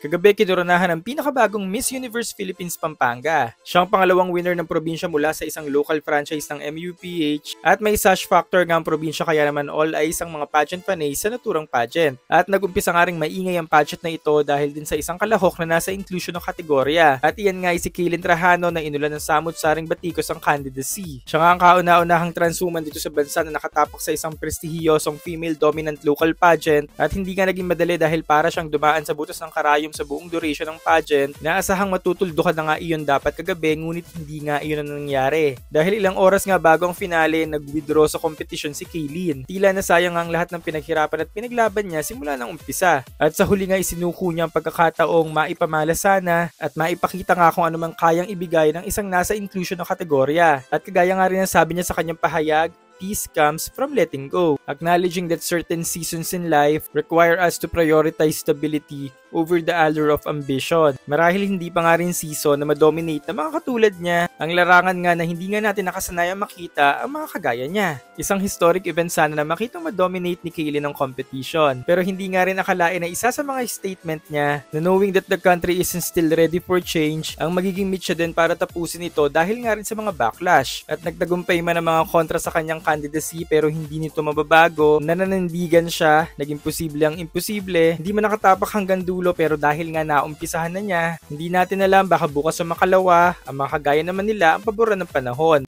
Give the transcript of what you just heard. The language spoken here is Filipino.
Kagabi kinoronahan ang pinakabagong Miss Universe Philippines Pampanga. Siya ang pangalawang winner ng probinsya mula sa isang local franchise ng MUPH at may sash factor nga ang probinsya kaya naman all eyes ang mga pageant fanays sa naturang pageant. At nagumpisa nga ring maingay ang pageant na ito dahil din sa isang kalahok na nasa inclusion ng kategorya. At iyan nga ay si Kaylin Trajano na inulan ng samot-saring batikos ang candidacy. Siya nga ang kauna-unahang transwoman dito sa bansa na nakatapak sa isang prestihiyosong female dominant local pageant at hindi nga naging madali dahil para siyang dumaan sa butas ng karayom sa buong duration ng pageant na asahang matutuldukan na nga iyon dapat kagabi ngunit hindi nga iyon ang nangyari. Dahil ilang oras nga bago ang finale, nag-withdraw sa competition si Kaylin. Tila nasayang ang lahat ng pinaghirapan at pinaglaban niya simula ng umpisa. At sa huli nga isinuko niya ang pagkakataong maipamala sana at maipakita nga kung anumang kayang ibigay ng isang nasa inclusion ng kategorya. At kagaya nga rin ang sabi niya sa kanyang pahayag, peace comes from letting go, acknowledging that certain seasons in life require us to prioritize stability over the allure of ambition. Marahil hindi pa nga rin season na madominate na mga katulad niya, ang larangan nga na hindi nga natin nakasanayang makita ang mga kagaya niya. Isang historic event sana na makitang madominate ni Kaylin ng competition. Pero hindi nga rin akalain na isa sa mga statement niya na knowing that the country isn't still ready for change ang magiging mitya din para tapusin ito dahil nga rin sa mga backlash. At nagtagumpay man ang mga kontra sa kanyang candidacy pero hindi nito mababago, nananandigan siya, naging posible ang imposible, hindi man nakatapak hanggang dulo pero dahil nga naumpisahan na niya, hindi natin alam baka bukas sa makalawa, ang mga kagaya naman nila ang paboran ng panahon.